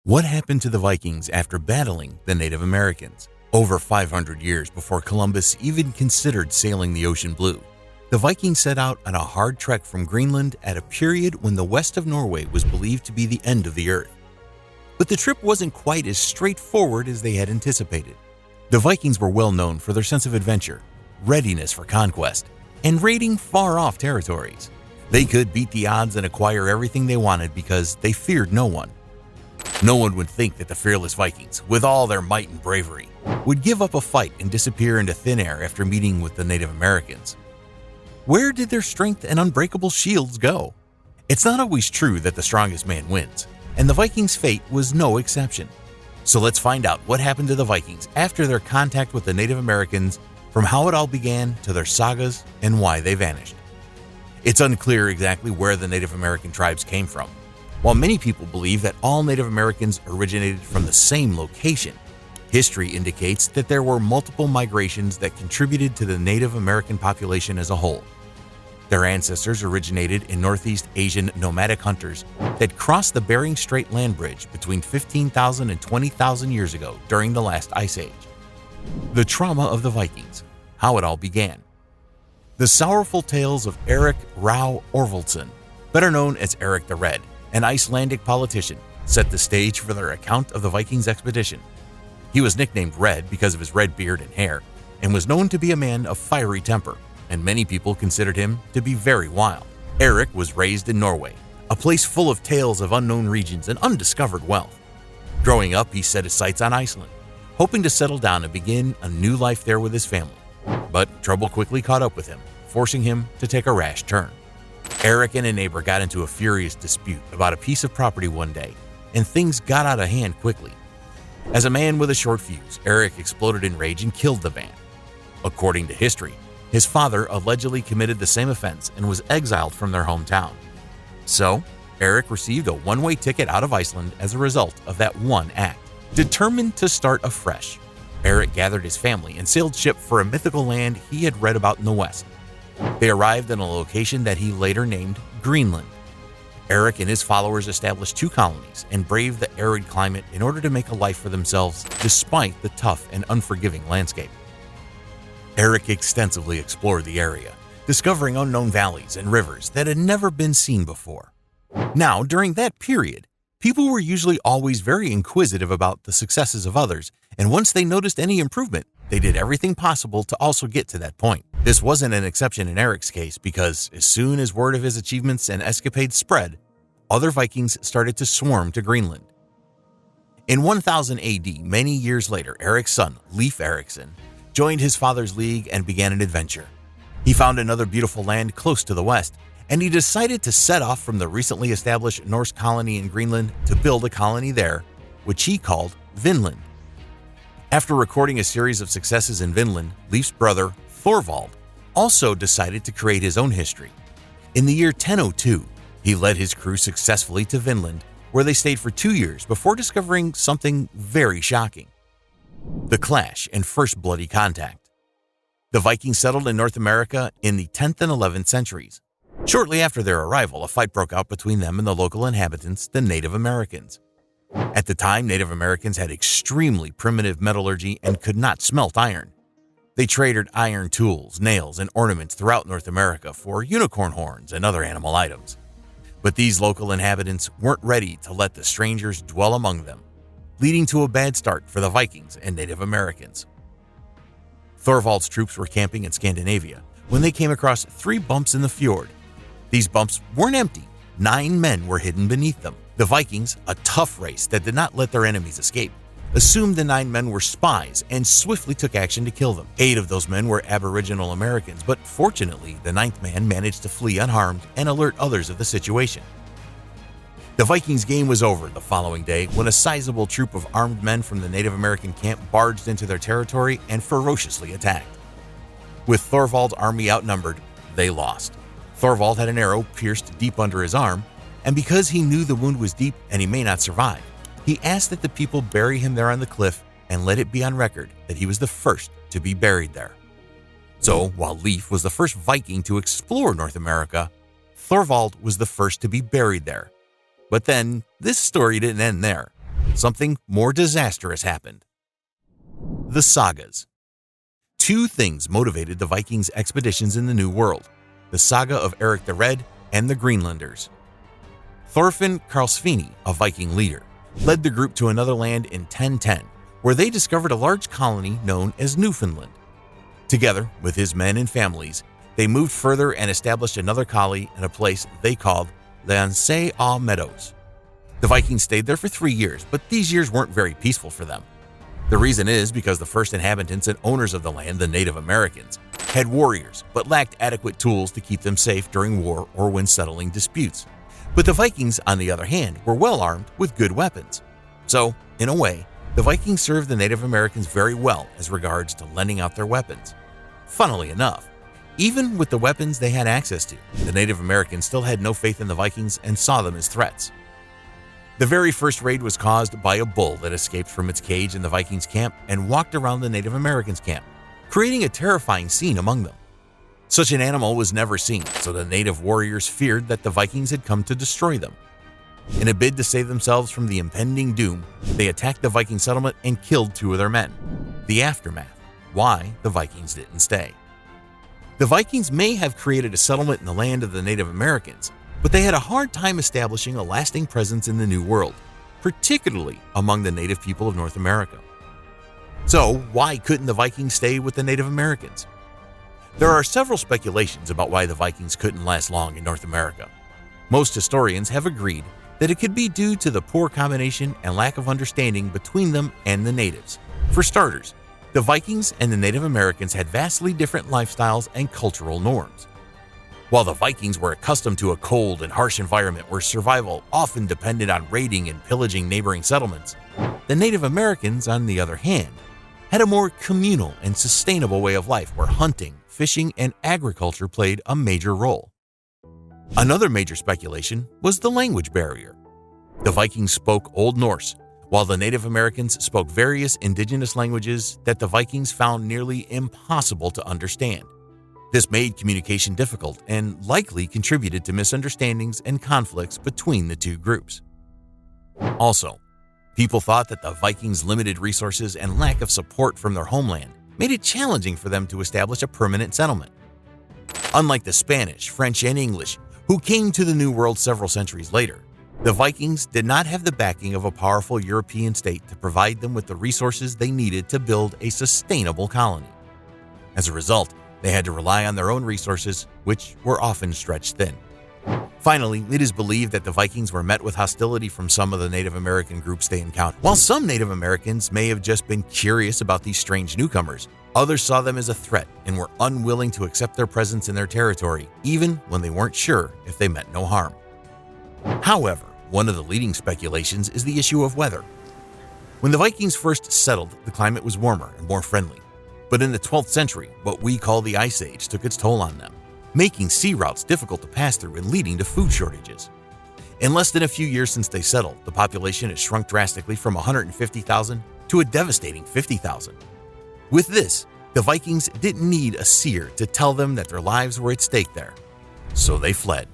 What happened to the Vikings after battling the Native Americans? Over 500 years before Columbus even considered sailing the ocean blue, the Vikings set out on a hard trek from Greenland at a period when the West of Norway was believed to be the end of the earth. But the trip wasn't quite as straightforward as they had anticipated. The Vikings were well known for their sense of adventure, readiness for conquest, and raiding far-off territories. They could beat the odds and acquire everything they wanted because they feared no one. No one would think that the fearless Vikings, with all their might and bravery, would give up a fight and disappear into thin air after meeting with the Native Americans. Where did their strength and unbreakable shields go? It's not always true that the strongest man wins, and the Vikings' fate was no exception. So let's find out what happened to the Vikings after their contact with the Native Americans, from how it all began to their sagas and why they vanished. It's unclear exactly where the Native American tribes came from. While many people believe that all Native Americans originated from the same location, history indicates that there were multiple migrations that contributed to the Native American population as a whole. Their ancestors originated in Northeast Asian nomadic hunters that crossed the Bering Strait land bridge between 15,000 and 20,000 years ago during the last ice age. The trauma of the Vikings, how it all began. The sorrowful tales of Erik Rau Orvaldsson, better known as Erik the Red, an Icelandic politician, set the stage for their account of the Vikings' expedition. He was nicknamed Red because of his red beard and hair, and was known to be a man of fiery temper, and many people considered him to be very wild. Erik was raised in Norway, a place full of tales of unknown regions and undiscovered wealth. Growing up, he set his sights on Iceland, hoping to settle down and begin a new life there with his family. But trouble quickly caught up with him, forcing him to take a rash turn. Erik and a neighbor got into a furious dispute about a piece of property one day, and things got out of hand quickly. As a man with a short fuse, Erik exploded in rage and killed the man. According to history, his father allegedly committed the same offense and was exiled from their hometown. So, Erik received a one-way ticket out of Iceland as a result of that one act. Determined to start afresh, Erik gathered his family and sailed ship for a mythical land he had read about in the West. They arrived in a location that he later named Greenland. Erik and his followers established 2 colonies and braved the arid climate in order to make a life for themselves despite the tough and unforgiving landscape. Erik extensively explored the area, discovering unknown valleys and rivers that had never been seen before. Now, during that period, people were usually always very inquisitive about the successes of others, and once they noticed any improvement, they did everything possible to also get to that point. This wasn't an exception in Erik's case because as soon as word of his achievements and escapades spread, other Vikings started to swarm to Greenland. In 1000 AD, many years later, Erik's son, Leif Erikson, joined his father's league and began an adventure. He found another beautiful land close to the west, and he decided to set off from the recently established Norse colony in Greenland to build a colony there, which he called Vinland. After recording a series of successes in Vinland, Leif's brother, Thorvald, also decided to create his own history. In the year 1002, he led his crew successfully to Vinland, where they stayed for 2 years before discovering something very shocking: the clash and first bloody contact. The Vikings settled in North America in the 10th and 11th centuries. Shortly after their arrival, a fight broke out between them and the local inhabitants, the Native Americans. At the time, Native Americans had extremely primitive metallurgy and could not smelt iron. They traded iron tools, nails, and ornaments throughout North America for unicorn horns and other animal items. But these local inhabitants weren't ready to let the strangers dwell among them, leading to a bad start for the Vikings and Native Americans. Thorvald's troops were camping in Scandinavia when they came across 3 bumps in the fjord. These bumps weren't empty. 9 men were hidden beneath them. The Vikings, a tough race that did not let their enemies escape, assumed the 9 men were spies and swiftly took action to kill them. 8 of those men were Aboriginal Americans, but fortunately, the 9th man managed to flee unharmed and alert others of the situation. The Vikings' game was over the following day when a sizable troop of armed men from the Native American camp barged into their territory and ferociously attacked. With Thorvald's army outnumbered, they lost. Thorvald had an arrow pierced deep under his arm, and because he knew the wound was deep and he may not survive, he asked that the people bury him there on the cliff and let it be on record that he was the first to be buried there. So, while Leif was the first Viking to explore North America, Thorvald was the first to be buried there. But then, this story didn't end there. something more disastrous happened. The Sagas. Two things motivated the Vikings' expeditions in the New World: the saga of Eric the Red and the Greenlanders. Thorfinn Karlsefni, a Viking leader, led the group to another land in 1010, where they discovered a large colony known as Newfoundland. Together with his men and families, they moved further and established another colony in a place they called L'Anse aux Meadows. The Vikings stayed there for 3 years, but these years weren't very peaceful for them. The reason is because the first inhabitants and owners of the land, the Native Americans, had warriors but lacked adequate tools to keep them safe during war or when settling disputes. But the Vikings, on the other hand, were well armed with good weapons. So, in a way, the Vikings served the Native Americans very well as regards to lending out their weapons. Funnily enough, even with the weapons they had access to, the Native Americans still had no faith in the Vikings and saw them as threats. The very first raid was caused by a bull that escaped from its cage in the Vikings' camp and walked around the Native Americans' camp, creating a terrifying scene among them. Such an animal was never seen, so the native warriors feared that the Vikings had come to destroy them. In a bid to save themselves from the impending doom, they attacked the Viking settlement and killed 2 of their men. The aftermath: why the Vikings didn't stay. The Vikings may have created a settlement in the land of the Native Americans, but they had a hard time establishing a lasting presence in the New World, particularly among the native people of North America. So, why couldn't the Vikings stay with the Native Americans? There are several speculations about why the Vikings couldn't last long in North America. Most historians have agreed that it could be due to the poor combination and lack of understanding between them and the natives. For starters, the Vikings and the Native Americans had vastly different lifestyles and cultural norms. While the Vikings were accustomed to a cold and harsh environment where survival often depended on raiding and pillaging neighboring settlements, the Native Americans, on the other hand, had a more communal and sustainable way of life where hunting, fishing, and agriculture played a major role. Another major speculation was the language barrier. The Vikings spoke Old Norse, while the Native Americans spoke various indigenous languages that the Vikings found nearly impossible to understand. This made communication difficult and likely contributed to misunderstandings and conflicts between the two groups. Also, people thought that the Vikings' limited resources and lack of support from their homeland made it challenging for them to establish a permanent settlement. Unlike the Spanish, French, and English, who came to the New World several centuries later, the Vikings did not have the backing of a powerful European state to provide them with the resources they needed to build a sustainable colony. As a result, they had to rely on their own resources, which were often stretched thin. Finally, it is believed that the Vikings were met with hostility from some of the Native American groups they encountered. While some Native Americans may have just been curious about these strange newcomers, others saw them as a threat and were unwilling to accept their presence in their territory, even when they weren't sure if they meant no harm. However, one of the leading speculations is the issue of weather. When the Vikings first settled, the climate was warmer and more friendly. But in the 12th century, what we call the Ice Age took its toll on them, making sea routes difficult to pass through and leading to food shortages. In less than a few years since they settled, the population has shrunk drastically from 150,000 to a devastating 50,000. With this, the Vikings didn't need a seer to tell them that their lives were at stake there. So they fled.